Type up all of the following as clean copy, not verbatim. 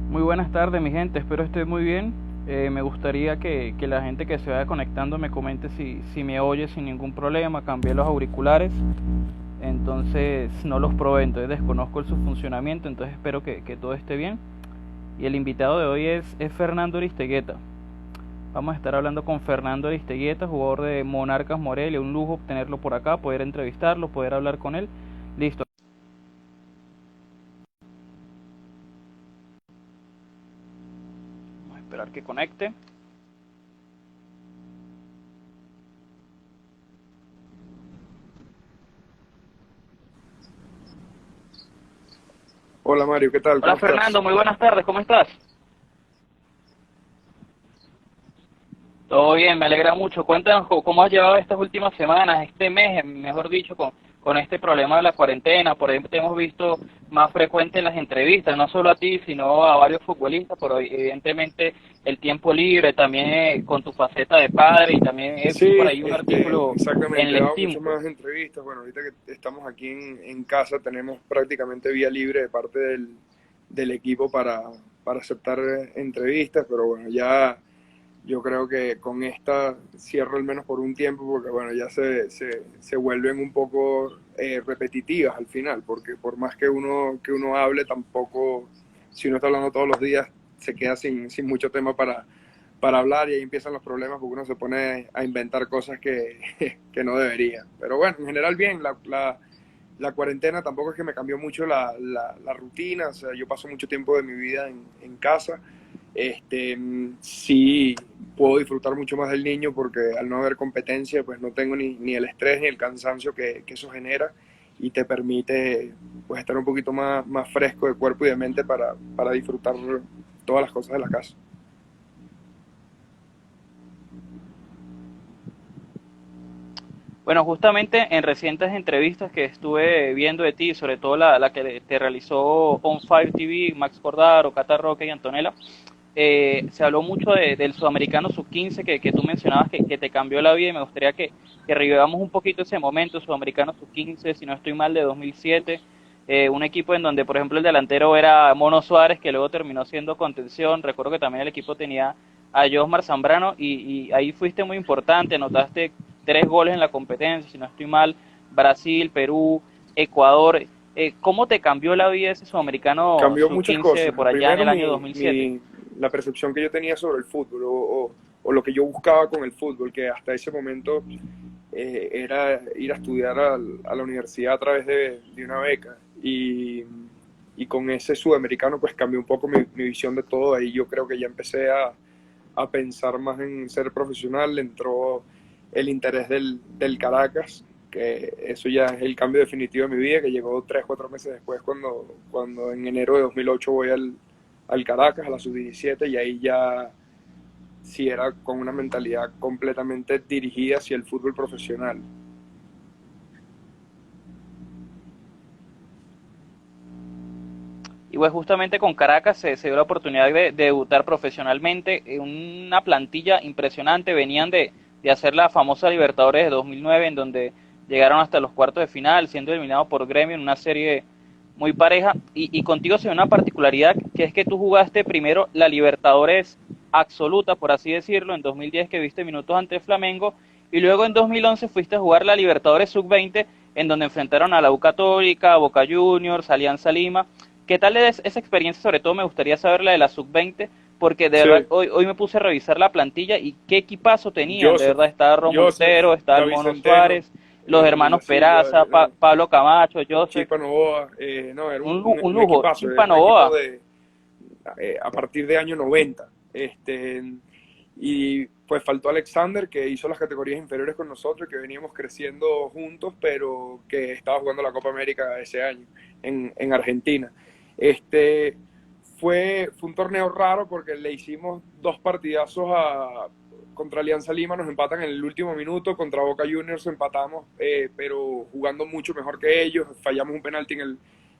Muy buenas tardes, mi gente. Espero esté muy bien. Me gustaría que la gente que se vaya conectando me comente si me oye sin ningún problema. Cambié los auriculares, entonces no los probé, entonces desconozco su funcionamiento, entonces espero que todo esté bien. Y el invitado de hoy es Fernando Aristeguieta. Vamos a estar hablando con Fernando Aristeguieta, jugador de Monarcas Morelia. Un lujo tenerlo por acá, poder entrevistarlo, poder hablar con él. Listo. Vamos a esperar que conecte. Hola Mario, ¿qué tal? Hola ¿Cómo estás? Fernando, muy buenas tardes, ¿cómo estás? Todo bien, me alegra mucho. Cuéntanos cómo has llevado estas últimas semanas, este mes, mejor dicho, con este problema de la cuarentena. Por ahí te hemos visto más frecuente en las entrevistas, no solo a ti, sino a varios futbolistas, pero evidentemente el tiempo libre, también con tu faceta de padre, y también he visto por Sí, ahí un artículo en exactamente, he el dado muchas Steam. más entrevistas. Bueno, ahorita que estamos aquí en casa tenemos prácticamente vía libre de parte del equipo para aceptar entrevistas, pero bueno, ya yo creo que con esta cierro al menos por un tiempo porque bueno, ya se vuelven un poco repetitivas al final, porque por más que uno hable, tampoco, si uno está hablando todos los días, se queda sin mucho tema para hablar y ahí empiezan los problemas porque uno se pone a inventar cosas que no debería. Pero bueno, en general bien, la cuarentena tampoco es que me cambió mucho la rutina, o sea, yo paso mucho tiempo de mi vida en casa. Sí puedo disfrutar mucho más del niño porque al no haber competencia, pues no tengo ni el estrés ni el cansancio que eso genera y te permite pues estar un poquito más fresco de cuerpo y de mente para disfrutar todas las cosas de la casa. Bueno, justamente en recientes entrevistas que estuve viendo de ti, sobre todo la que te realizó On Fire TV, Max Cordaro, Cata Roque y Antonella, se habló mucho del sudamericano sub-15 que tú mencionabas que te cambió la vida, y me gustaría que revivamos un poquito ese momento. Sudamericano sub-15, si no estoy mal, de 2007, un equipo en donde, por ejemplo, el delantero era Mono Suárez, que luego terminó siendo contención. Recuerdo que también el equipo tenía a Josmar Zambrano, y ahí fuiste muy importante, anotaste 3 goles en la competencia, si no estoy mal. Brasil, Perú, Ecuador. ¿Cómo te cambió la vida ese sudamericano Cambió muchas sub-15 cosas. por allá en Primero, el año 2007? la percepción que yo tenía sobre el fútbol o lo que yo buscaba con el fútbol, que hasta ese momento era ir a estudiar a la universidad a través de una beca. Y con ese sudamericano pues cambió un poco mi visión de todo. Ahí yo creo que ya empecé a pensar más en ser profesional, entró el interés del Caracas, que eso ya es el cambio definitivo de mi vida, que llegó 3, 4 meses después cuando en enero de 2008 voy al Caracas, a la sub-17, y ahí ya sí era con una mentalidad completamente dirigida hacia el fútbol profesional. Y pues justamente con Caracas se dio la oportunidad de debutar profesionalmente en una plantilla impresionante. Venían de hacer la famosa Libertadores de 2009, en donde llegaron hasta los cuartos de final, siendo eliminados por Gremio en una serie muy pareja. Y contigo se dio una particularidad, que es que tú jugaste primero la Libertadores absoluta, por así decirlo, en 2010, que viste minutos ante Flamengo, y luego en 2011 fuiste a jugar la Libertadores sub-20, en donde enfrentaron a la U Católica, Boca Juniors, Alianza Lima. ¿Qué tal es esa experiencia? Sobre todo me gustaría saber la de la sub-20, porque de verdad Sí, hoy me puse a revisar la plantilla y qué equipazo tenían. De Joseph, verdad estaba Rómulo Joseph, Otero, estaba el David Mono Centeno, Suárez, los hermanos La Silva, Peraza, no, Pablo Camacho, Joseph. Chipa Novoa, no, era Un un lujo. equipazo, era Chimpa un equipo Novoa, a partir de año 90. Y pues faltó Alexander, que hizo las categorías inferiores con nosotros, que veníamos creciendo juntos, pero que estaba jugando la Copa América ese año en Argentina. Este, fue un torneo raro porque le hicimos 2 partidazos contra Alianza Lima, nos empatan en el último minuto, contra Boca Juniors empatamos, pero jugando mucho mejor que ellos, fallamos un penalti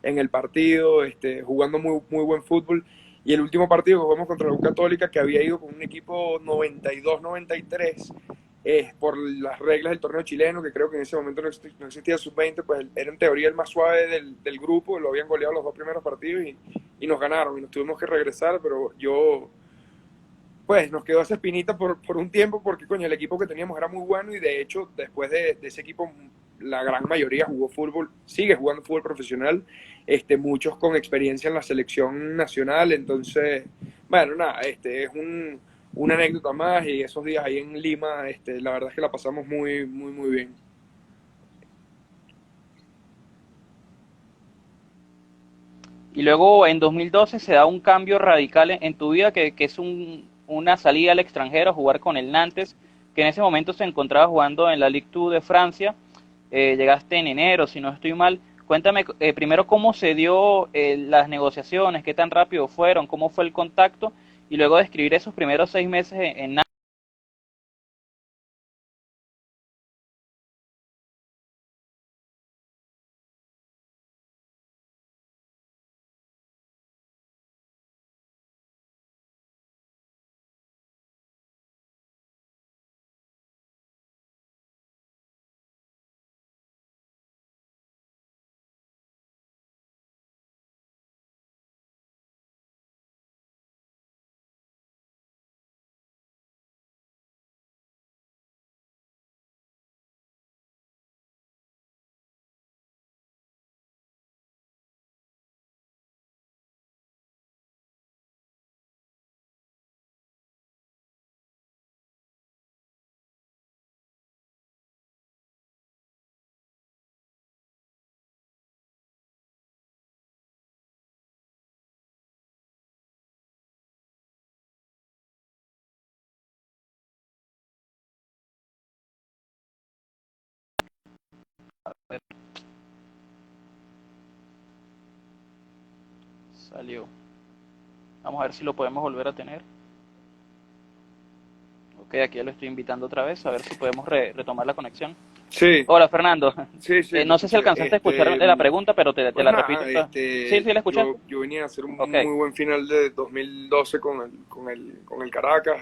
en el partido, jugando muy buen fútbol. Y el último partido que jugamos contra la U Católica, que había ido con un equipo 92-93, por las reglas del torneo chileno, que creo que en ese momento no existía sub-20, pues era en teoría el más suave del grupo, lo habían goleado los 2 primeros partidos y nos ganaron y nos tuvimos que regresar, pero yo, pues nos quedó esa espinita por un tiempo porque, coño, el equipo que teníamos era muy bueno y de hecho después de ese equipo la gran mayoría jugó fútbol, sigue jugando fútbol profesional, muchos con experiencia en la selección nacional, entonces, bueno, nada, es una anécdota más y esos días ahí en Lima, la verdad es que la pasamos muy, muy, muy bien. Y luego en 2012 se da un cambio radical en tu vida, que es una salida al extranjero, jugar con el Nantes, que en ese momento se encontraba jugando en la Ligue 2 de Francia. Llegaste en enero, si no estoy mal. Cuéntame primero cómo se dio las negociaciones, qué tan rápido fueron, cómo fue el contacto, y luego describir esos primeros 6 meses en Nantes. Salió. Vamos a ver si lo podemos volver a tener. Ok, aquí ya lo estoy invitando otra vez, a ver si podemos retomar la conexión. Sí, Hola, Fernando. sí, sí, lo No sé si escuché. alcanzaste a escuchar la pregunta, pero te Pues la repito. nada, Sí, sí, la escuchaste. yo venía a hacer un Ok. muy buen final de 2012 con el Caracas.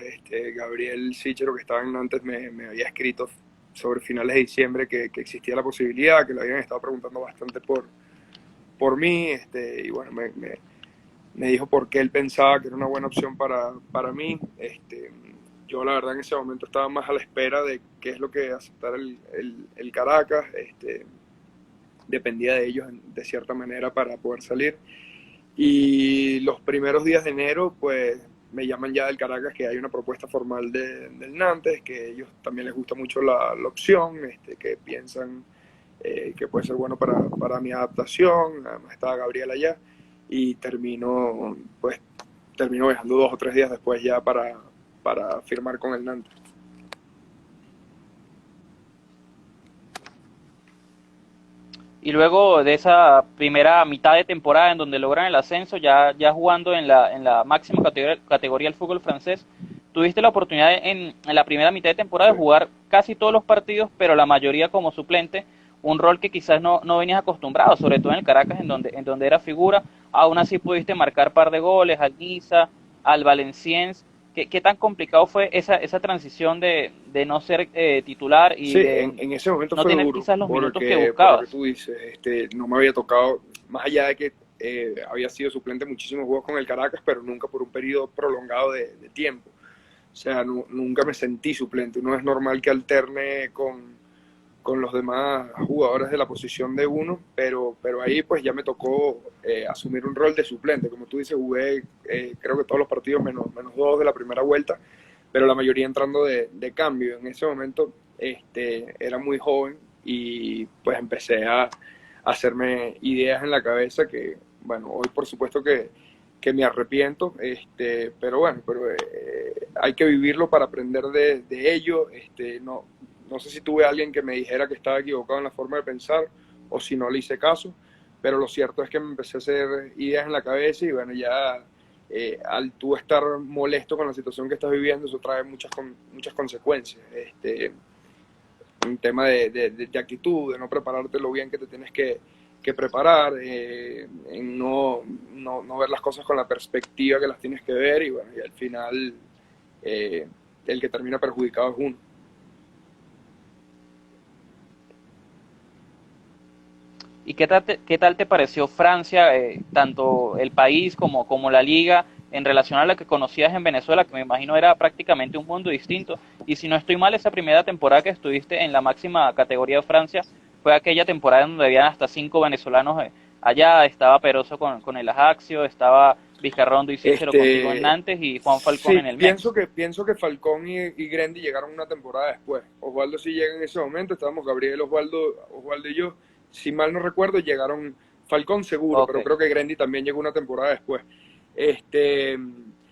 Gabriel Sichero, que estaba en Nantes, me había escrito sobre finales de diciembre que existía la posibilidad, que le habían estado preguntando bastante por mí, y bueno, me dijo por qué él pensaba que era una buena opción para mí. Yo la verdad en ese momento estaba más a la espera de qué es lo que aceptara el Caracas. Dependía de ellos de cierta manera para poder salir. Y los primeros días de enero, pues me llaman ya del Caracas que hay una propuesta formal del Nantes, que a ellos también les gusta mucho la opción, que piensan que puede ser bueno para mi adaptación. Además estaba Gabriel allá y termino viajando 2 o 3 días después ya para firmar con el Nantes. Y luego de esa primera mitad de temporada en donde logran el ascenso, ya jugando en la máxima categoría del fútbol francés, tuviste la oportunidad en la primera mitad de temporada Sí. de jugar casi todos los partidos, pero la mayoría como suplente, un rol que quizás no venías acostumbrado, sobre todo en el Caracas, en donde era figura. Aún así pudiste marcar par de goles al Niza, al Valenciennes. ¿Qué tan complicado fue esa transición de no ser titular y Sí, de en ese momento no fue tener duro, quizás los minutos que por lo que buscabas? tú dices, no me había tocado, más allá de que había sido suplente en muchísimos juegos con el Caracas, pero nunca por un periodo prolongado de tiempo. O sea, nunca me sentí suplente. No es normal que alterne con los demás jugadores de la posición de uno, pero ahí pues ya me tocó asumir un rol de suplente. Como tú dices, jugué creo que todos los partidos menos 2 de la primera vuelta, pero la mayoría entrando cambio. En ese momento era muy joven y pues empecé a hacerme ideas en la cabeza que, bueno, hoy por supuesto que me arrepiento, pero hay que vivirlo para aprender de ello. No sé si tuve a alguien que me dijera que estaba equivocado en la forma de pensar o si no le hice caso, pero lo cierto es que me empecé a hacer ideas en la cabeza y bueno, ya al tú estar molesto con la situación que estás viviendo, eso trae muchas consecuencias. Un tema de actitud, de no prepararte lo bien que te tienes que preparar, en no ver las cosas con la perspectiva que las tienes que ver y bueno, y al final eh, el que termina perjudicado es uno. ¿Y qué tal te pareció Francia, tanto el país como la liga, en relación a la que conocías en Venezuela, que me imagino era prácticamente un mundo distinto? Y si no estoy mal, esa primera temporada que estuviste en la máxima categoría de Francia fue aquella temporada en donde habían hasta 5 venezolanos allá, estaba Peroso con el Ajaxio, estaba Vizcarrondo y Cícero contigo en Este, Nantes y Juan Falcón sí, en el Metz. pienso que Falcón y Grandi llegaron una temporada después. Osvaldo sí llega en ese momento, estábamos Gabriel, Osvaldo y yo. Si mal no recuerdo, llegaron Falcón seguro, Ok, pero creo que Grandi también llegó una temporada después. Este,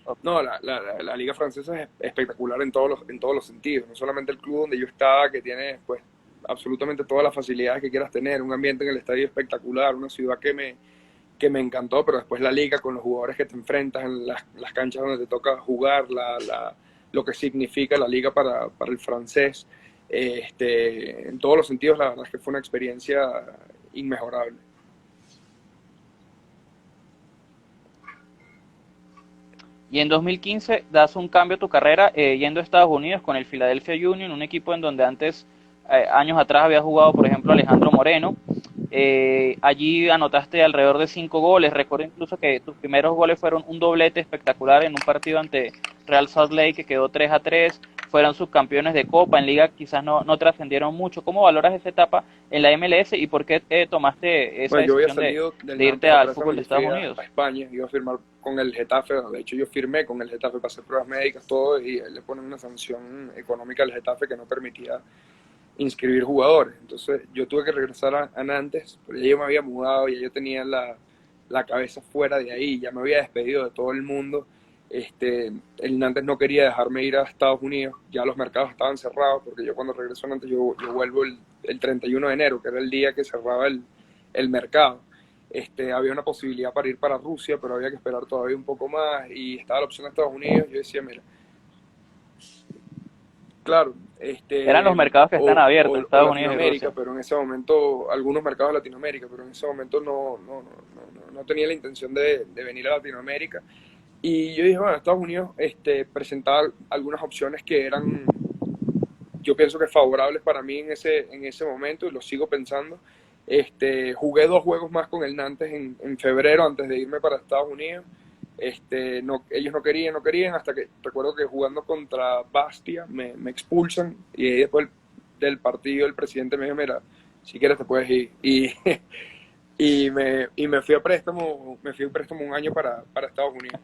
ok. no, la liga francesa es espectacular en todos los sentidos. No solamente el club donde yo estaba, que tiene pues absolutamente todas las facilidades que quieras tener, un ambiente en el estadio espectacular, una ciudad que me encantó, pero después la liga con los jugadores que te enfrentas en las canchas donde te toca jugar, lo que significa la liga para el francés, en todos los sentidos la verdad es que fue una experiencia inmejorable. Y en 2015 das un cambio a tu carrera yendo a Estados Unidos con el Philadelphia Union, un equipo en donde antes, años atrás, había jugado, por ejemplo, Alejandro Moreno. Allí anotaste alrededor de 5 goles. Recuerdo incluso que tus primeros goles fueron un doblete espectacular en un partido ante Real Salt Lake que quedó 3-3. Fueron subcampeones de Copa, en Liga quizás no trascendieron mucho. ¿Cómo valoras esa etapa en la MLS y por qué tomaste esa Bueno, yo había decisión salido del de irte Nantes a al préstamo, fútbol de yo fui Estados Unidos? a España, iba a firmar con el Getafe, de hecho yo firmé con el Getafe para hacer pruebas médicas, todo, y le ponen una sanción económica al Getafe que no permitía inscribir jugadores. Entonces yo tuve que regresar a Nantes, pero ya yo me había mudado, ya yo tenía la cabeza fuera de ahí, ya me había despedido de todo el mundo. El Nantes no quería dejarme ir a Estados Unidos, ya los mercados estaban cerrados, porque yo cuando regreso a Nantes yo vuelvo el 31 de enero, que era el día que cerraba el mercado. Había una posibilidad para ir para Rusia, pero había que esperar todavía un poco más y estaba la opción de Estados Unidos. Yo decía, mira, claro, Eran los mercados que están abiertos, o Estados Unidos y Latinoamérica, Rusia. pero en ese momento, algunos mercados de Latinoamérica, pero en ese momento no tenía la intención de venir a Latinoamérica. Y yo dije, bueno, Estados Unidos presentaba algunas opciones que eran, yo pienso que favorables para mí en ese momento y lo sigo pensando. Jugué 2 juegos más con el Nantes en febrero antes de irme para Estados Unidos. Ellos no querían, hasta que recuerdo que jugando contra Bastia me expulsan y ahí después del partido el presidente me dijo, mira, si quieres te puedes ir. Y me fui a préstamo, me fui a préstamo un año para Estados Unidos.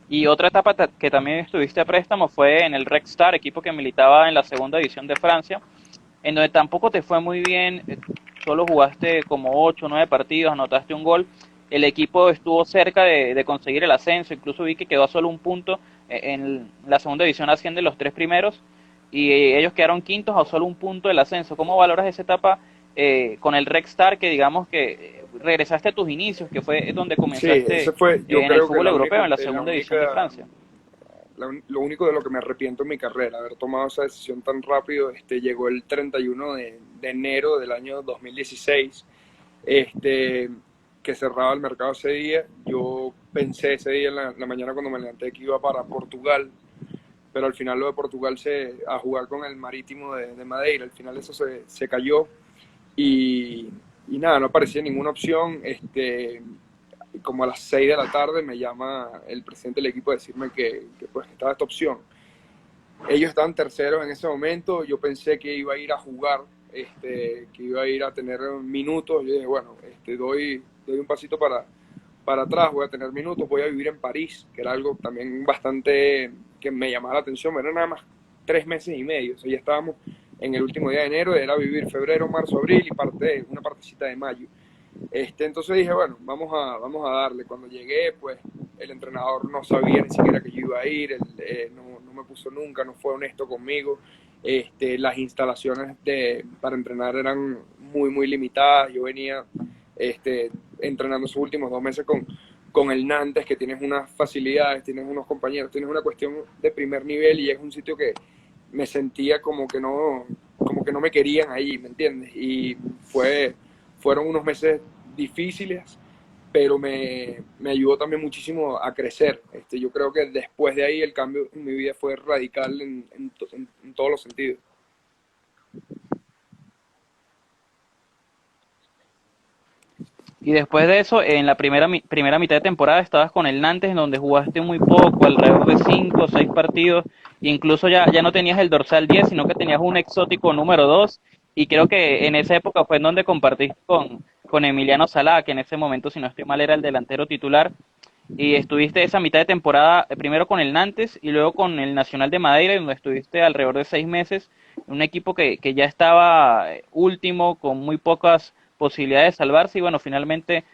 Y otra etapa que también estuviste a préstamo fue en el Red Star, equipo que militaba en la segunda división de Francia, en donde tampoco te fue muy bien, solo jugaste como 8 o 9 partidos, anotaste un gol. El equipo estuvo cerca de conseguir el ascenso, incluso vi que quedó a solo un punto en la segunda división, asciende los 3 primeros, y ellos quedaron quintos a solo un punto del ascenso. ¿Cómo valoras esa etapa con el Red Star, que digamos que regresaste a tus inicios, que fue donde Sí, comenzaste ese fue, yo en el creo que fútbol europeo, en la segunda división de Francia? lo único de lo que me arrepiento en mi carrera, haber tomado esa decisión tan rápido. Llegó el 31 de enero del año 2016, este, que cerraba el mercado ese día. Yo pensé ese día en la mañana cuando me levanté que iba para Portugal, pero al final lo de Portugal a jugar con el Marítimo de Madeira, al final eso se cayó y, y nada, no aparecía ninguna opción. Como a las 6 de la tarde me llama el presidente del equipo a decirme que pues estaba esta opción. Ellos estaban terceros en ese momento, yo pensé que iba a ir a jugar, que iba a ir a tener minutos. Yo dije, bueno, doy un pasito para atrás, voy a tener minutos, voy a vivir en París, que era algo también bastante que me llamaba la atención. Eran nada más 3 meses y medio, o sea, ya estábamos en el último día de enero, era vivir febrero, marzo, abril y una partecita de mayo. Entonces dije, bueno, vamos a darle. Cuando llegué, pues el entrenador no sabía ni siquiera que yo iba a ir, no me puso nunca, no fue honesto conmigo. Las instalaciones para entrenar eran muy limitadas. Yo venía entrenando sus últimos 2 meses con el Nantes, que tienes unas facilidades, tienes unos compañeros, tienes una cuestión de primer nivel y es un sitio que me sentía como que no me querían ahí, ¿me entiendes? Y fueron unos meses difíciles, pero me ayudó también muchísimo a crecer. Yo creo que después de ahí el cambio en mi vida fue radical en todos los sentidos. Y después de eso, en la primera mitad de temporada estabas con el Nantes, en donde jugaste muy poco, alrededor de 5 o 6 partidos, e incluso ya no tenías el dorsal 10, sino que tenías un exótico número 2, y creo que en esa época fue en donde compartiste con Emiliano Salá, que en ese momento, si no estoy mal, era el delantero titular, y estuviste esa mitad de temporada primero con el Nantes y luego con el Nacional de Madeira, donde estuviste alrededor de 6 meses, un equipo que ya estaba último, con muy pocas posibilidades de salvarse, y bueno, finalmente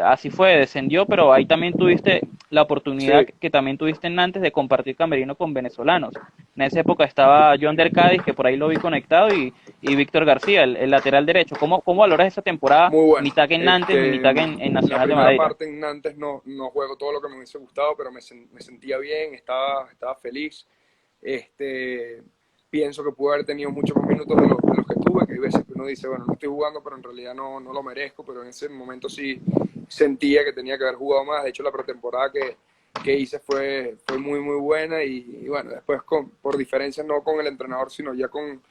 así fue, descendió, pero ahí también tuviste la oportunidad Sí, que también tuviste en Nantes de compartir camerino con venezolanos. En esa época estaba John Del Cádiz, que por ahí lo vi conectado, y Víctor García, el lateral derecho. ¿Cómo valoras esa temporada, muy bueno. mitad en Nantes y mitad en La Nacional de primera Madeira? parte en Nantes no juego todo lo que me hubiese gustado, pero me sentía bien, estaba feliz. Este, Pienso que pude haber tenido muchos más minutos de los que tuve, que hay veces que uno dice, bueno, no estoy jugando, pero en realidad no lo merezco, pero en ese momento sí sentía que tenía que haber jugado más. De hecho, la pretemporada que hice fue muy buena y bueno, después por diferencias no con el entrenador, sino ya con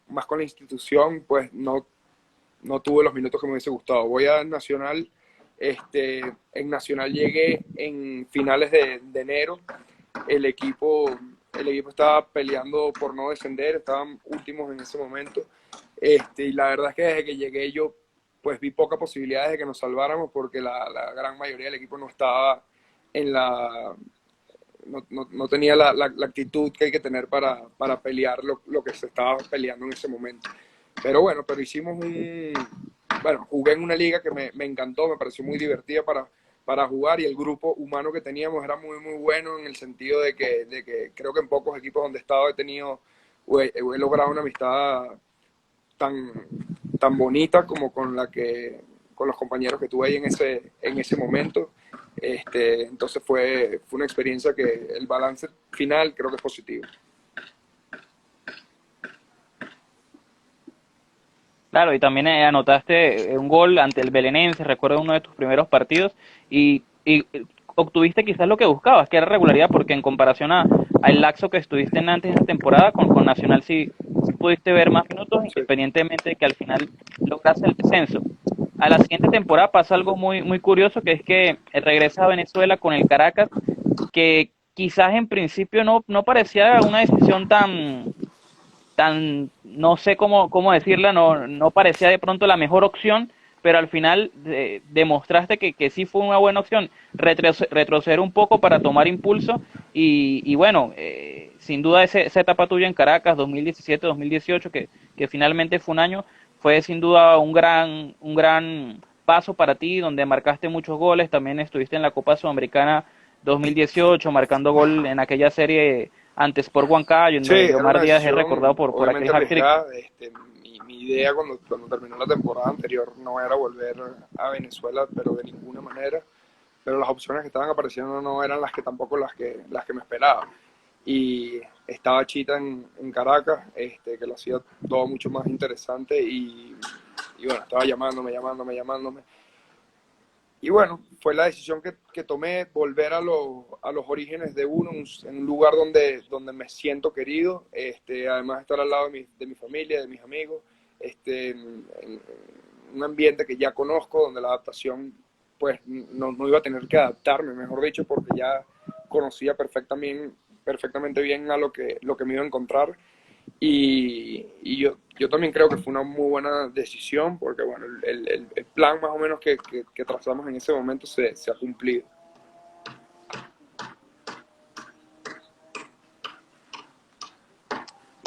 más con la institución, pues no tuve los minutos que me hubiese gustado. Voy a Nacional, en Nacional llegué en finales de enero, el equipo, el equipo estaba peleando por no descender, estaban últimos en ese momento, y la verdad es que desde que llegué yo pues vi pocas posibilidades de que nos salváramos porque la gran mayoría del equipo no estaba en no tenía la actitud que hay que tener para pelear lo que se estaba peleando en ese momento. Pero bueno, bueno, jugué en una liga que me encantó, me pareció muy divertida para jugar y el grupo humano que teníamos era muy bueno en el sentido de que creo que en pocos equipos donde he estado he logrado una amistad tan, tan bonita como con los compañeros que tuve ahí en ese momento. Entonces fue una experiencia que el balance final creo que es positivo. Claro, y también anotaste un gol ante el Belenenses, recuerdo uno de tus primeros partidos, y obtuviste quizás lo que buscabas, que era regularidad, porque en comparación al laxo que estuviste en antes de esta temporada, con Nacional sí pudiste ver más minutos, Sí. independientemente de que al final lograste el descenso. A la siguiente temporada pasa algo muy curioso, que es que regresas a Venezuela con el Caracas, que quizás en principio no parecía una decisión tan, no sé cómo decirla, no parecía de pronto la mejor opción, pero al final demostraste que sí fue una buena opción retroceder un poco para tomar impulso y bueno, sin duda esa etapa tuya en Caracas, 2017-2018, que finalmente fue un año, fue sin duda un gran paso para ti, donde marcaste muchos goles, también estuviste en la Copa Sudamericana 2018, marcando gol en aquella serie ante Sport Huancayo, en Sí, donde era Omar una Díaz es recordado decisión por aquel obviamente hat-trick. arriesgada. Mi idea cuando terminó la temporada anterior no era volver a Venezuela, pero de ninguna manera. Pero las opciones que estaban apareciendo no eran las que tampoco las que me esperaba. Y estaba Chita en Caracas, que lo hacía todo mucho más interesante y bueno, estaba llamándome. Y bueno, fue la decisión que tomé, volver a los orígenes de uno, en un lugar donde me siento querido, además estar al lado de mi familia, de mis amigos, en un ambiente que ya conozco, donde la adaptación, pues no iba a tener que adaptarme, mejor dicho, porque ya conocía perfectamente bien a lo que me iba a encontrar y yo también creo que fue una muy buena decisión porque bueno, el plan más o menos que trazamos en ese momento se ha cumplido.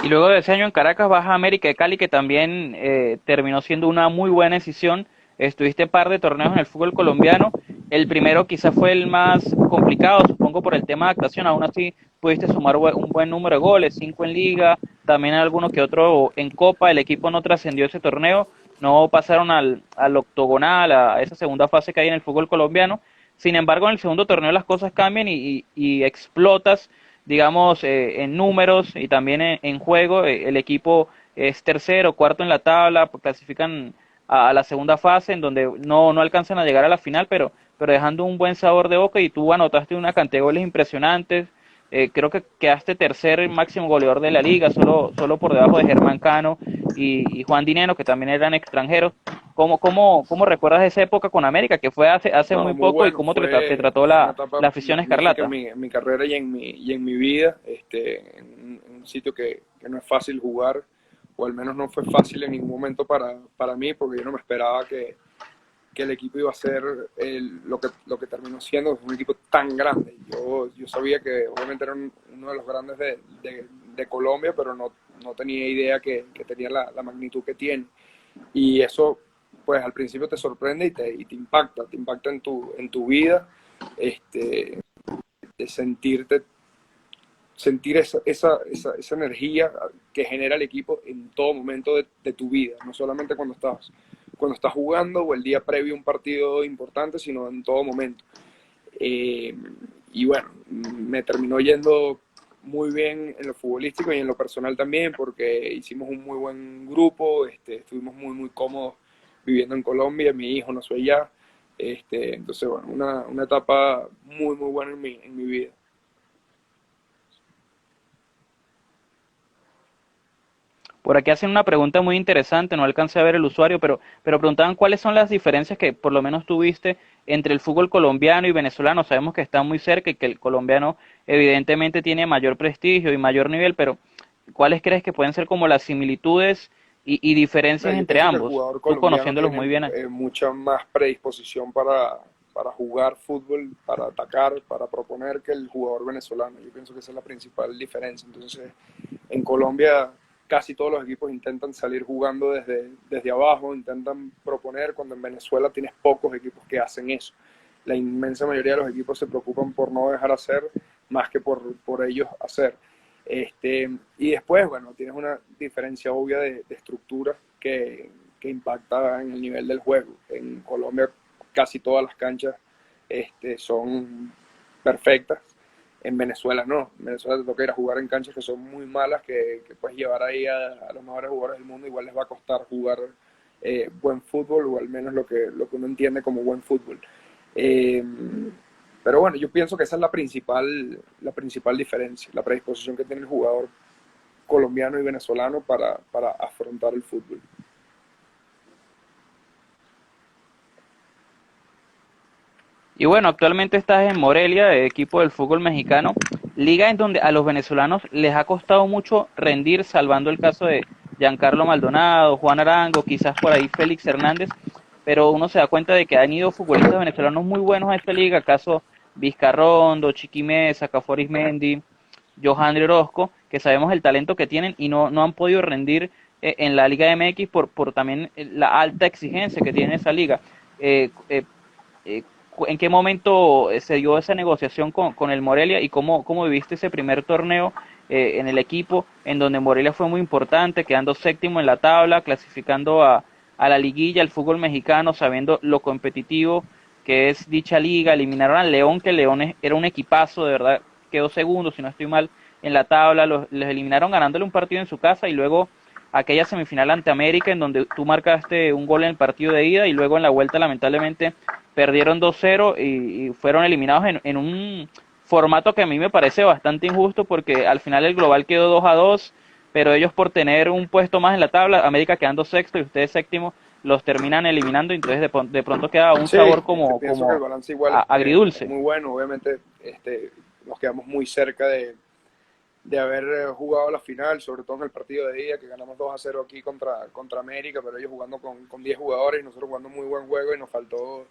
Y luego de ese año en Caracas vas a América de Cali, que también terminó siendo una muy buena decisión. Estuviste par de torneos en el fútbol colombiano. El primero quizás fue el más complicado, supongo por el tema de adaptación. Aún así pudiste sumar un buen número de goles, 5 en liga, también alguno que otro en Copa. El equipo no trascendió ese torneo, no pasaron al octogonal, a esa segunda fase que hay en el fútbol colombiano. Sin embargo, en el segundo torneo las cosas cambian y explotas, digamos, en números y también en juego. El equipo es tercero, cuarto en la tabla, clasifican a la segunda fase, en donde no alcanzan a llegar a la final, pero dejando un buen sabor de boca, y tú anotaste una cantidad de goles impresionantes. Creo que quedaste tercer máximo goleador de la liga, solo por debajo de Germán Cano y Juan Dineno, que también eran extranjeros. ¿Cómo recuerdas esa época con América, que fue hace No, muy muy poco, y bueno, cómo te trató fue una la etapa afición magnífica escarlata? en mi carrera y en mi vida, en un sitio que no es fácil jugar, o al menos no fue fácil en ningún momento para mí, porque yo no me esperaba que el equipo iba a ser lo que terminó siendo un equipo tan grande. Yo sabía que obviamente era uno de los grandes de Colombia, pero no tenía idea que tenía la magnitud que tiene. Y eso, pues al principio te sorprende y te impacta en tu vida, de sentir esa energía que genera el equipo en todo momento de tu vida, no solamente cuando estás jugando o el día previo a un partido importante, sino en todo momento. Eh, y bueno, me terminó yendo muy bien en lo futbolístico y en lo personal también, porque hicimos un muy buen grupo, estuvimos muy cómodos viviendo en Colombia, mi hijo nació allá, entonces bueno, una etapa muy buena en mi vida. Por aquí hacen una pregunta muy interesante, no alcancé a ver el usuario, pero preguntaban cuáles son las diferencias que por lo menos tuviste entre el fútbol colombiano y venezolano. Sabemos que están muy cerca y que el colombiano evidentemente tiene mayor prestigio y mayor nivel, pero ¿cuáles crees que pueden ser como las similitudes y No, diferencias yo entre pienso que el ambos? jugador Tú colombiano conociéndolos tiene muy bien. mucha más predisposición para jugar fútbol, para atacar, para proponer que el jugador venezolano. Yo pienso que esa es la principal diferencia. Entonces, en Colombia casi todos los equipos intentan salir jugando desde abajo, intentan proponer, cuando en Venezuela tienes pocos equipos que hacen eso. La inmensa mayoría de los equipos se preocupan por no dejar hacer más que por ellos hacer. Y después, bueno, tienes una diferencia obvia de estructura que impacta en el nivel del juego. En Colombia casi todas las canchas son perfectas. En Venezuela no. En Venezuela te toca ir a jugar en canchas que son muy malas, que puedes llevar ahí a los mejores jugadores del mundo. Igual les va a costar jugar buen fútbol, o al menos lo que uno entiende como buen fútbol. Eh, pero bueno, yo pienso que esa es la principal diferencia, la predisposición que tiene el jugador colombiano y venezolano para afrontar el fútbol. Y bueno, actualmente estás en Morelia, equipo del fútbol mexicano, liga en donde a los venezolanos les ha costado mucho rendir, salvando el caso de Giancarlo Maldonado, Juan Arango, quizás por ahí Félix Hernández, pero uno se da cuenta de que han ido futbolistas venezolanos muy buenos a esta liga, caso Vizcarrondo, Chiqui Mesa, Caforis Mendy, Johandre Orozco, que sabemos el talento que tienen y no han podido rendir en la Liga MX por también la alta exigencia que tiene esa liga. Eh, eh, eh, ¿En qué momento se dio esa negociación con el Morelia, y cómo viviste ese primer torneo en el equipo, en donde Morelia fue muy importante, quedando séptimo en la tabla, clasificando a la liguilla, al fútbol mexicano, sabiendo lo competitivo que es dicha liga? Eliminaron al León, que León era un equipazo, de verdad, quedó segundo, si no estoy mal, en la tabla, les eliminaron ganándole un partido en su casa, y luego aquella semifinal ante América, en donde tú marcaste un gol en el partido de ida, y luego en la vuelta lamentablemente perdieron 2-0 y fueron eliminados en un formato que a mí me parece bastante injusto, porque al final el global quedó 2-2, pero ellos, por tener un puesto más en la tabla, América quedando sexto y ustedes séptimo, los terminan eliminando, y entonces de pronto queda un Sí, sabor pienso que el balance igual es agridulce. muy bueno. Obviamente nos quedamos muy cerca de haber jugado la final, sobre todo en el partido de día, que ganamos 2-0 aquí contra América, pero ellos jugando con 10 jugadores y nosotros jugando muy buen juego, y nos faltó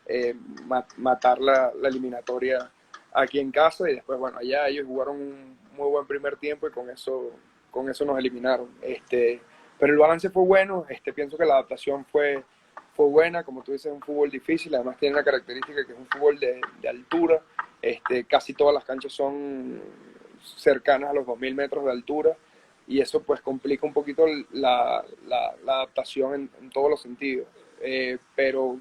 eh, matar la eliminatoria aquí en casa. Y después, bueno, allá ellos jugaron un muy buen primer tiempo y con eso nos eliminaron. Pero el balance fue bueno. Pienso que la adaptación fue buena. Como tú dices, es un fútbol difícil, además tiene la característica que es un fútbol de altura. Casi todas las canchas son cercanas a los 2000 metros de altura, y eso pues complica un poquito la adaptación en todos los sentidos. Pero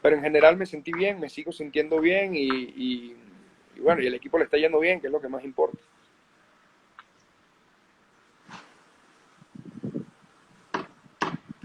en general me sentí bien, me sigo sintiendo bien, y bueno, y el equipo le está yendo bien, que es lo que más importa.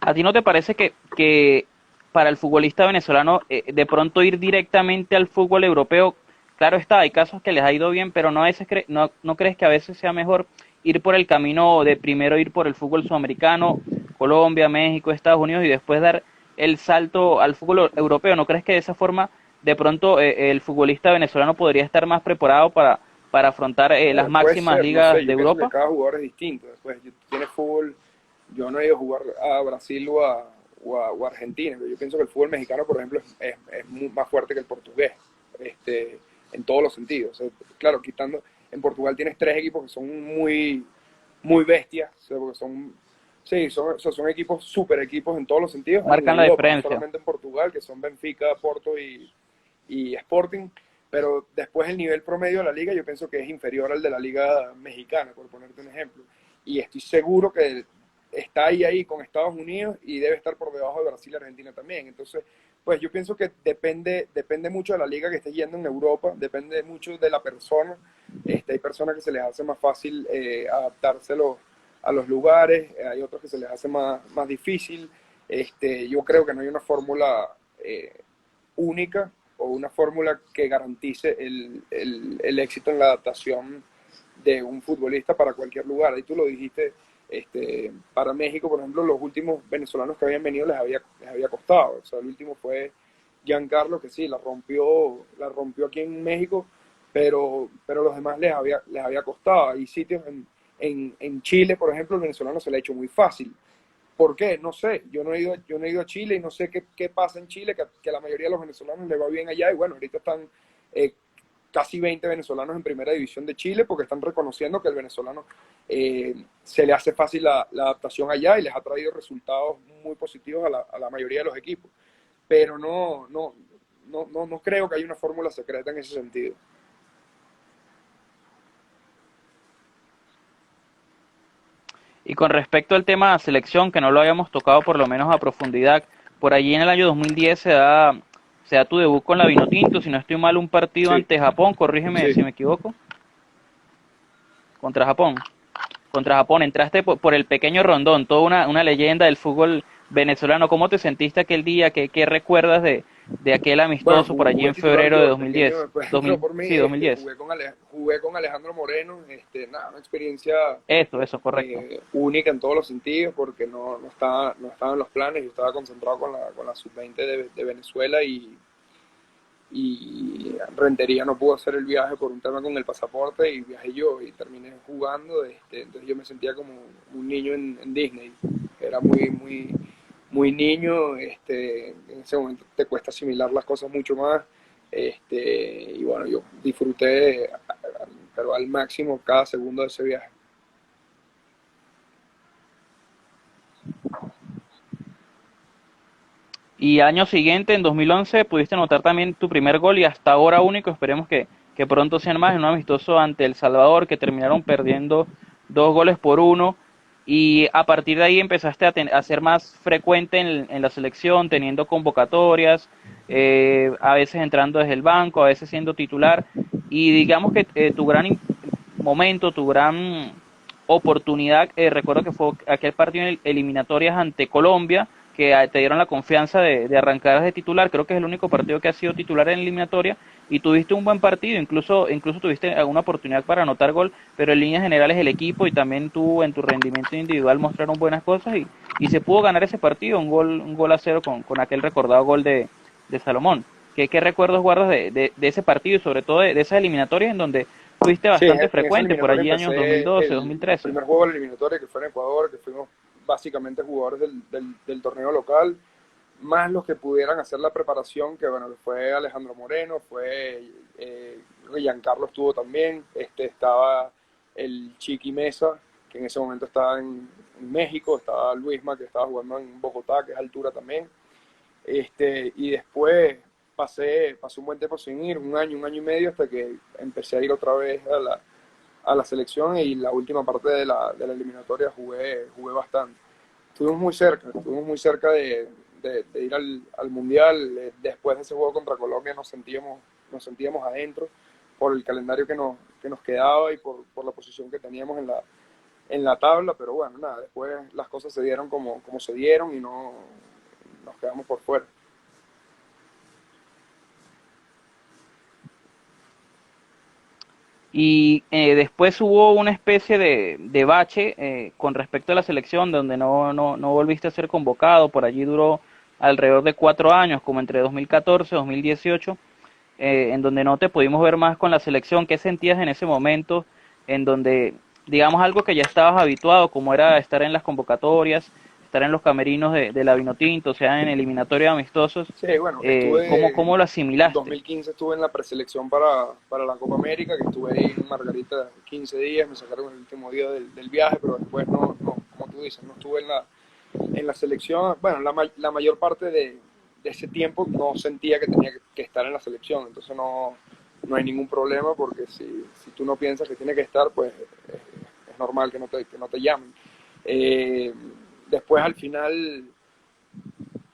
¿A ti no te parece que para el futbolista venezolano de pronto ir directamente al fútbol europeo, claro está, hay casos que les ha ido bien, pero no, a veces no crees que a veces sea mejor ir por el camino de primero ir por el fútbol sudamericano, Colombia, México, Estados Unidos y después dar el salto al fútbol europeo? ¿No crees que de esa forma de pronto el futbolista venezolano podría estar más preparado para afrontar las Puede máximas ser, no sé, ligas de yo pienso que Europa? cada jugador es distinto. Después, tienes fútbol, yo no he ido a jugar a Brasil o a Argentina, pero yo pienso que el fútbol mexicano, por ejemplo, es más fuerte que el portugués, este, en todos los sentidos. O sea, claro, quitando, en Portugal tienes tres equipos que son muy bestias, o sea, porque sí, o sea, son equipos, super equipos en todos los sentidos, en Marcan la Europa, no diferencia. solamente en Portugal, que son Benfica, Porto y Sporting, pero después el nivel promedio de la liga yo pienso que es inferior al de la liga mexicana, por ponerte un ejemplo. Y estoy seguro que está ahí con Estados Unidos y debe estar por debajo de Brasil y Argentina también. Entonces, pues yo pienso que depende mucho de la liga que estés yendo en Europa, depende mucho de la persona. Hay personas que se les hace más fácil adaptárselo a los lugares, hay otros que se les hace más difícil. Yo creo que no hay una fórmula única o una fórmula que garantice el éxito en la adaptación de un futbolista para cualquier lugar. Y tú lo dijiste, para México, por ejemplo, los últimos venezolanos que habían venido les había costado. O sea, el último fue Giancarlo, que sí, la rompió aquí en México, pero los demás les había costado. Hay sitios en Chile, por ejemplo, el venezolano se le ha hecho muy fácil. ¿Por qué? No sé. Yo no he ido a Chile y no sé qué pasa en Chile, que a la mayoría de los venezolanos le va bien allá. Y bueno, ahorita están eh, casi 20 venezolanos en primera división de Chile porque están reconociendo que el venezolano se le hace fácil la adaptación allá y les ha traído resultados muy positivos a la mayoría de los equipos. Pero no creo que haya una fórmula secreta en ese sentido. Y con respecto al tema de selección, que no lo habíamos tocado por lo menos a profundidad, por allí en el año 2010 se da tu debut con la Vinotinto, si no estoy mal, un partido Sí, ante Japón, corrígeme sí. si me equivoco, contra Japón. Contra Japón entraste por el pequeño Rondón, toda una leyenda del fútbol venezolano. ¿Cómo te sentiste aquel día? ¿Qué recuerdas de aquel Bueno, amistoso por allí jugué en titular febrero de yo, el pequeño 2010? después entró 2000, por mí, sí, 2010. jugué con Alejandro Moreno, nada, una experiencia Eso, correcto. única en todos los sentidos porque no estaba en los planes, yo estaba concentrado con la sub-20 de Venezuela y Rentería no pudo hacer el viaje por un tema con el pasaporte y viajé yo y terminé jugando, entonces yo me sentía como un niño en Disney, era muy niño, en ese momento te cuesta asimilar las cosas mucho más, y bueno, yo disfruté pero al máximo cada segundo de ese viaje. Y año siguiente, en 2011, pudiste anotar también tu primer gol y hasta ahora único, esperemos que pronto sean más, en un amistoso ante El Salvador, que terminaron perdiendo 2 goles por 1. Y a partir de ahí empezaste a ser más frecuente en la selección, teniendo convocatorias, a veces entrando desde el banco, a veces siendo titular. Y digamos que tu gran momento, tu gran oportunidad, recuerdo que fue aquel partido en eliminatorias ante Colombia, que te dieron la confianza de arrancar de titular. Creo que es el único partido que has sido titular en eliminatoria y tuviste un buen partido, incluso tuviste alguna oportunidad para anotar gol, pero en líneas generales el equipo y también tú en tu rendimiento individual mostraron buenas cosas y se pudo ganar ese partido, un gol a 0 con aquel recordado gol de Salomón. ¿Qué recuerdos guardas de ese partido y sobre todo de esas eliminatorias en donde fuiste Sí, bastante en esa frecuente por eliminatoria allí años empecé 2012, el 2013? primer juego de la eliminatoria que fue en Ecuador, que fuimos básicamente jugadores del torneo local, más los que pudieran hacer la preparación, que bueno, fue Alejandro Moreno, fue Giancarlo estuvo también, estaba el Chiqui Mesa, que en ese momento estaba en México, estaba Luisma, que estaba jugando en Bogotá, que es altura también, y después pasé un buen tiempo sin ir, un año y medio, hasta que empecé a ir otra vez a la selección y la última parte de la eliminatoria jugué bastante. Estuvimos muy cerca de ir al Mundial. Después de ese juego contra Colombia nos sentíamos adentro por el calendario que nos quedaba y por la posición que teníamos en la tabla, pero bueno, nada, después las cosas se dieron como se dieron y no nos quedamos por fuera. Y después hubo una especie de bache con respecto a la selección, donde no volviste a ser convocado. Por allí duró alrededor de 4 años, como entre 2014 y 2018, en donde no te pudimos ver más con la selección. ¿Qué sentías en ese momento, en donde, digamos, algo que ya estabas habituado, como era estar en las convocatorias, estar en los camerinos de la Vinotinto, o sea, en eliminatorios amistosos? Sí, bueno, ¿Cómo lo en asimilaste? 2015 estuve en la preselección para la Copa América, que estuve ahí en Margarita 15 días, me sacaron el último día del viaje, pero después como tú dices, no estuve en la selección. Bueno, la mayor parte de ese tiempo no sentía que tenía que estar en la selección, entonces no hay ningún problema porque si tú no piensas que tiene que estar, pues es normal que no te llamen. Eh, Después al final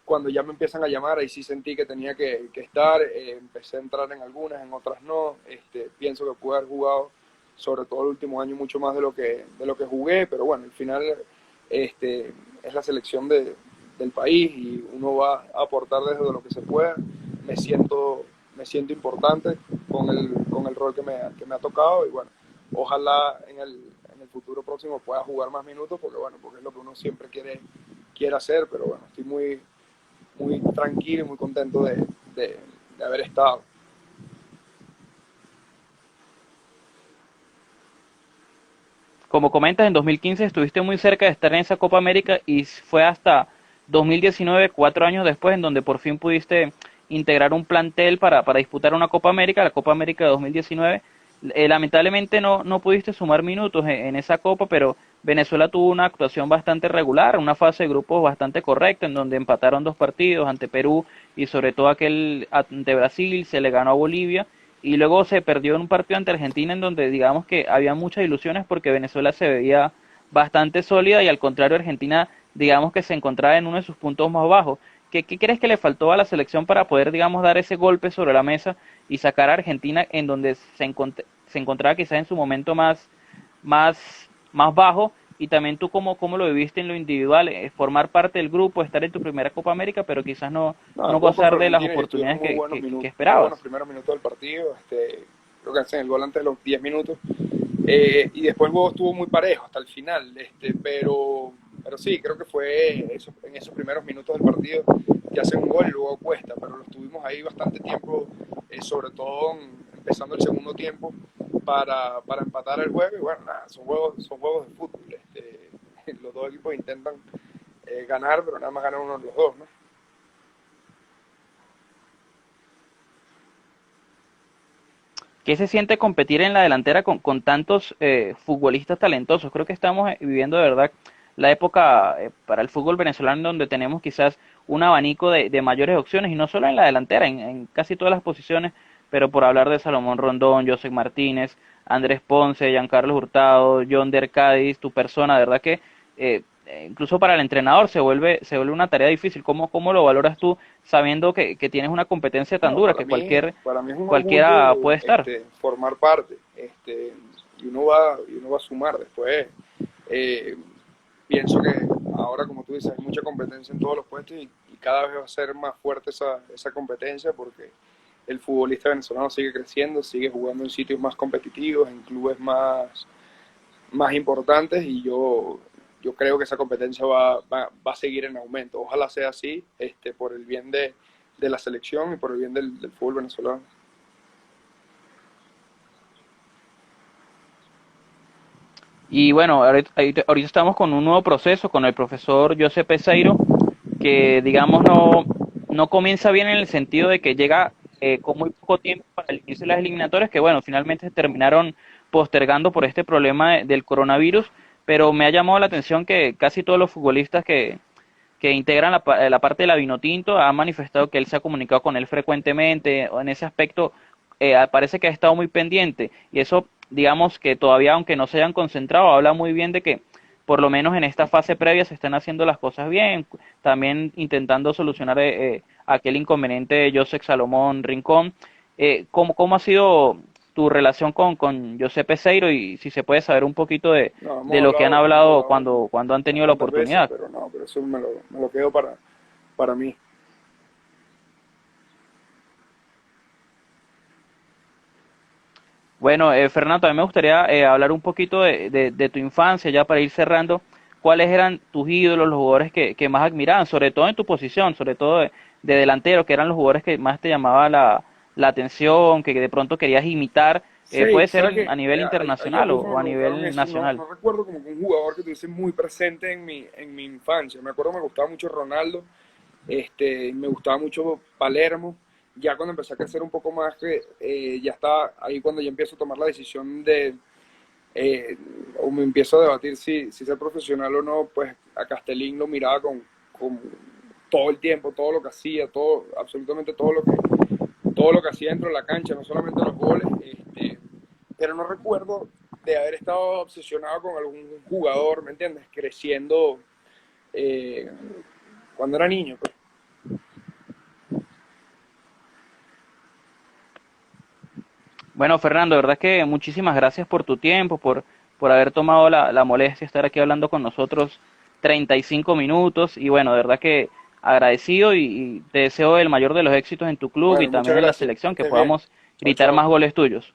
cuando ya me empiezan a llamar, ahí sí sentí que tenía que estar, empecé a entrar en algunas, en otras no, pienso que pude haber jugado, sobre todo el último año, mucho más de lo que jugué, pero bueno, al final es la selección del país y uno va a aportar desde lo que se pueda, me siento importante con el rol que me ha tocado y bueno, ojalá en el futuro próximo pueda jugar más minutos porque es lo que uno siempre quiere hacer, pero bueno, estoy muy tranquilo y muy contento de haber estado. Como comentas, en 2015 estuviste muy cerca de estar en esa Copa América y fue hasta 2019, 4 años después, en donde por fin pudiste integrar un plantel para disputar una Copa América, la Copa América de 2019. Lamentablemente no pudiste sumar minutos en esa Copa, pero Venezuela tuvo una actuación bastante regular, una fase de grupos bastante correcta, en donde empataron 2 partidos ante Perú y sobre todo aquel ante Brasil, se le ganó a Bolivia y luego se perdió en un partido ante Argentina en donde digamos que había muchas ilusiones porque Venezuela se veía bastante sólida y al contrario Argentina digamos que se encontraba en uno de sus puntos más bajos. ¿Qué crees que le faltó a la selección para poder digamos dar ese golpe sobre la mesa y sacar a Argentina en donde se encontraba quizás en su momento más bajo? Y también tú cómo lo viviste en lo individual, formar parte del grupo, estar en tu primera Copa América, pero quizás No, no jugué contra gozar de las Argentina y estuvimos oportunidades muy buenos que minutos, muy buenos esperabas. primeros minutos del partido. Creo que hacen el gol antes de los 10 minutos. Y después el juego estuvo muy parejo hasta el final. Pero sí, creo que fue en esos primeros minutos del partido que hacen un gol y luego cuesta. Pero lo estuvimos ahí bastante tiempo, sobre todo empezando el segundo tiempo, para empatar el juego. Y bueno, nada, son juegos de fútbol. Los dos equipos intentan ganar, pero nada más ganan uno de los dos, ¿no? ¿Qué se siente competir en la delantera con tantos futbolistas talentosos? Creo que estamos viviendo de verdad la época para el fútbol venezolano donde tenemos quizás un abanico de mayores opciones y no solo en la delantera, en casi todas las posiciones, pero por hablar de Salomón Rondón, José Martínez, Andrés Ponce, Giancarlo Hurtado, John Der Cádiz, tu persona, de verdad que incluso para el entrenador se vuelve una tarea difícil. ¿Cómo lo valoras tú sabiendo que tienes una competencia tan No, dura para que mí, para mí es un cualquiera orgullo puede estar? formar parte, y uno va a sumar después. eh, Pienso que ahora, como tú dices, hay mucha competencia en todos los puestos y cada vez va a ser más fuerte esa competencia porque el futbolista venezolano sigue creciendo, sigue jugando en sitios más competitivos, en clubes más importantes y yo creo que esa competencia va a seguir en aumento. Ojalá sea así, por el bien de la selección y por el bien del fútbol venezolano. Y bueno, ahorita estamos con un nuevo proceso con el profesor José Peseiro, que digamos no comienza bien en el sentido de que llega con muy poco tiempo para el inicio de las eliminatorias, que bueno, finalmente se terminaron postergando por este problema del coronavirus, pero me ha llamado la atención que casi todos los futbolistas que integran la parte de la Vinotinto han manifestado que él se ha comunicado con él frecuentemente, o en ese aspecto parece que ha estado muy pendiente, y eso digamos que todavía aunque no se hayan concentrado, habla muy bien de que por lo menos en esta fase previa se están haciendo las cosas bien, también intentando solucionar aquel inconveniente de Joseph Salomón Rincón. ¿Cómo ha sido tu relación con José Peseiro y si se puede saber un poquito No, de lo que han hemos hablado hablado cuando han tenido la bastantes veces, oportunidad. pero no, pero eso me lo quedo para mí. Bueno, Fernando, a mí me gustaría hablar un poquito de tu infancia, ya para ir cerrando. ¿Cuáles eran tus ídolos, los jugadores que más admiraban, sobre todo en tu posición, sobre todo de delantero, que eran los jugadores que más te llamaba la atención, que de pronto querías imitar? Sí, Puede ser sabes que a nivel ayer internacional justo me o a preguntaron nivel eso, no, nacional. no recuerdo como que un jugador que tuviese muy presente en mi infancia. Me acuerdo que me gustaba mucho Ronaldo, me gustaba mucho Palermo. Ya cuando empecé a crecer un poco más, que ya estaba ahí cuando ya empiezo a tomar la decisión eh, o me empiezo a debatir si ser profesional o no, pues a Castellín lo miraba con todo el tiempo, todo lo que hacía, todo, absolutamente todo lo que hacía dentro de la cancha, no solamente los goles, pero no recuerdo de haber estado obsesionado con algún jugador, ¿me entiendes? Creciendo eh, cuando era niño, pues. Bueno, Fernando, de verdad que muchísimas gracias por tu tiempo, por haber tomado la molestia de estar aquí hablando con nosotros 35 minutos y bueno, de verdad que agradecido y te deseo el mayor de los éxitos en tu club y Bueno, muchas también en la gracias, que selección, que estés bien. podamos Chao, gritar chao. más goles tuyos.